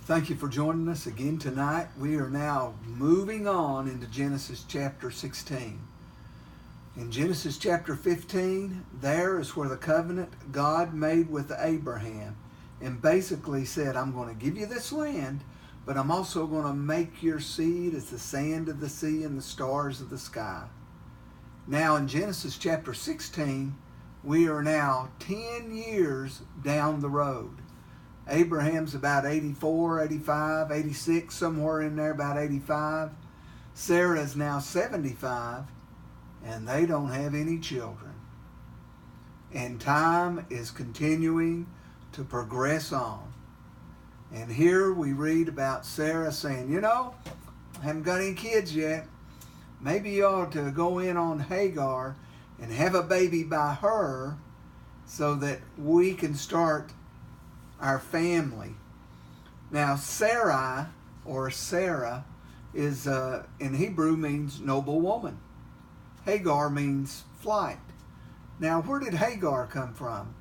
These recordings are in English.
Thank you for joining us again tonight. We are now moving on into Genesis chapter 16. In Genesis chapter 15, there is where the covenant God made with Abraham and basically said, I'm going to give you this land, but I'm also going to make your seed as the sand of the sea and the stars of the sky. Now in Genesis chapter 16, we are now 10 years down the road. Abraham's about 84, 85, 86, somewhere in there, about 85. Sarah's now 75, and they don't have any children. And time is continuing to progress on. And here we read about Sarah saying, I haven't got any kids yet. Maybe you ought to go in on Hagar and have a baby by her so that we can start our family. Now, Sarai, or Sarah, is in Hebrew means noble woman. Hagar means flight. Now, where did Hagar come from?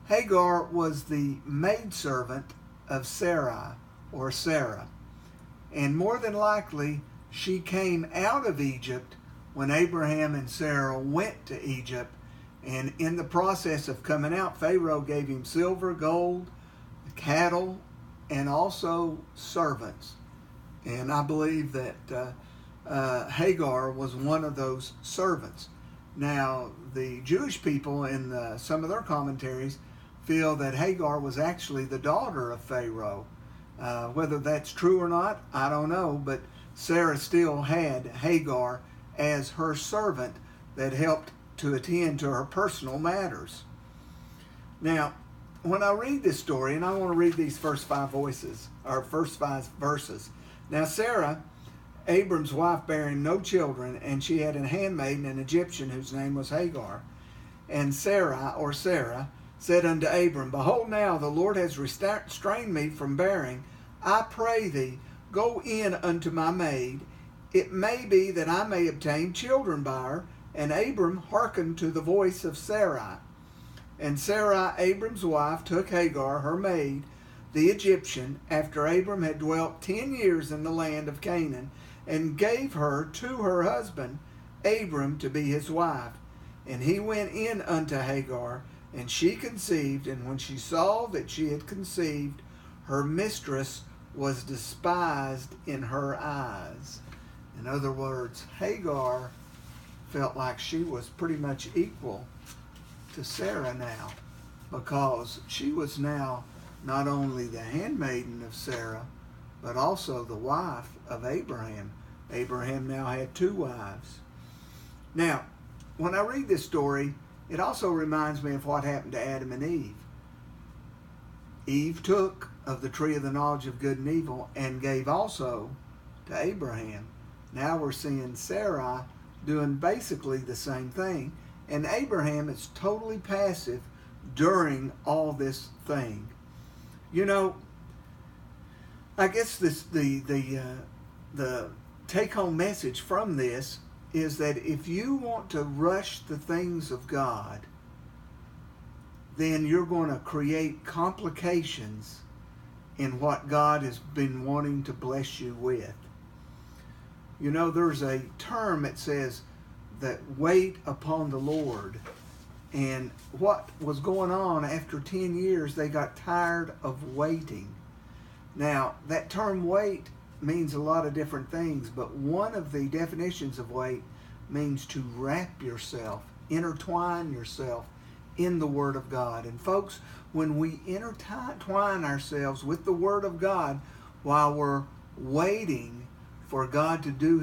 Hagar was the maidservant of Sarai, or Sarah. And more than likely, she came out of Egypt when Abraham and Sarah went to Egypt. And in the process of coming out, Pharaoh gave him silver, gold, cattle, and also servants. And I believe that Hagar was one of those servants. Now, the Jewish people in some of their commentaries feel that Hagar was actually the daughter of Pharaoh. Whether that's true or not, I don't know, but Sarah still had Hagar as her servant that helped to attend to her personal matters. Now, when I read this story, and I want to read these first five verses. Now Sarah, Abram's wife, bearing no children, and she had a handmaiden, an Egyptian, whose name was Hagar. And Sarai, or Sarah, said unto Abram, Behold, now the Lord has restrained me from bearing. I pray thee, go in unto my maid. It may be that I may obtain children by her. And Abram hearkened to the voice of Sarai. And Sarai, Abram's wife, took Hagar, her maid, the Egyptian, after Abram had dwelt 10 years in the land of Canaan, and gave her to her husband, Abram, to be his wife. And he went in unto Hagar, and she conceived, and when she saw that she had conceived, her mistress was despised in her eyes. In other words, Hagar felt like she was pretty much equal to Sarah now, because she was now not only the handmaiden of Sarah, but also the wife of Abraham. Abraham now had two wives. Now, when I read this story, it also reminds me of what happened to Adam and Eve. Eve took of the tree of the knowledge of good and evil and gave also to Abraham. Now we're seeing Sarai doing basically the same thing. And Abraham is totally passive during all this thing. I guess the take-home message from this is that if you want to rush the things of God, then you're going to create complications in what God has been wanting to bless you with. There's a term that says that wait upon the Lord. And what was going on after 10 years, they got tired of waiting. Now, that term wait means a lot of different things, but one of the definitions of wait means to wrap yourself, intertwine yourself in the Word of God. And folks, when we intertwine ourselves with the Word of God while we're waiting for God to do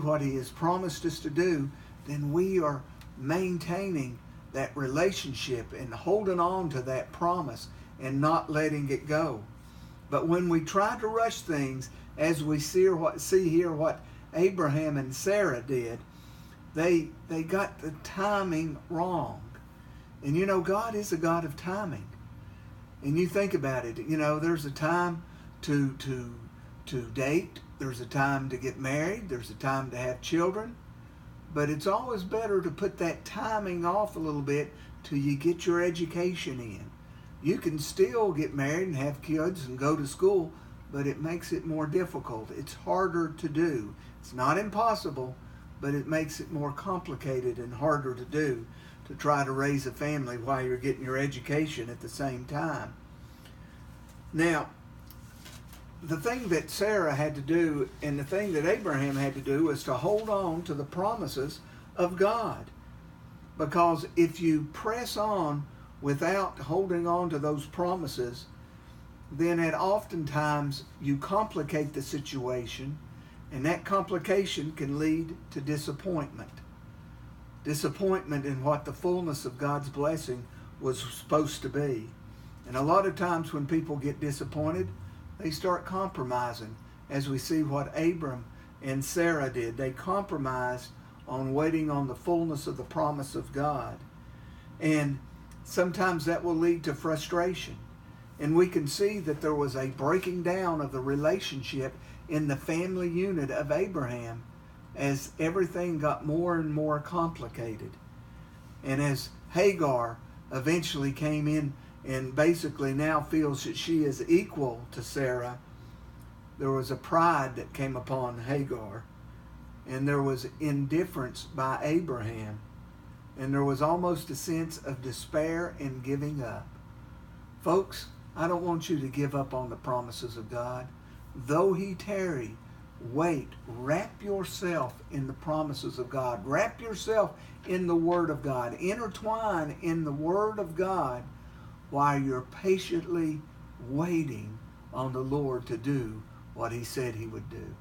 what He has promised us to do, then we are maintaining that relationship and holding on to that promise and not letting it go. But when we try to rush things, as we see here what Abraham and Sarah did, they got the timing wrong. And God is a God of timing. And you think about it, there's a time to date, there's a time to get married, there's a time to have children, but it's always better to put that timing off a little bit till you get your education in. You can still get married and have kids and go to school, but it makes it more difficult. It's harder to do. It's not impossible, but it makes it more complicated and harder to do, to try to raise a family while you're getting your education at the same time. Now, the thing that Sarah had to do and the thing that Abraham had to do was to hold on to the promises of God. Because if you press on without holding on to those promises, then oftentimes you complicate the situation, and that complication can lead to disappointment. Disappointment in what the fullness of God's blessing was supposed to be. And a lot of times when people get disappointed, they start compromising, as we see what Abram and Sarah did. They compromised on waiting on the fullness of the promise of God. And sometimes that will lead to frustration. And we can see that there was a breaking down of the relationship in the family unit of Abraham as everything got more and more complicated. And as Hagar eventually came in and basically now feels that she is equal to Sarah, there was a pride that came upon Hagar, and there was indifference by Abraham, and there was almost a sense of despair and giving up. Folks, I don't want you to give up on the promises of God. Though he tarry, wait. Wrap yourself in the promises of God. Wrap yourself in the Word of God. Intertwine in the Word of God while you're patiently waiting on the Lord to do what he said he would do.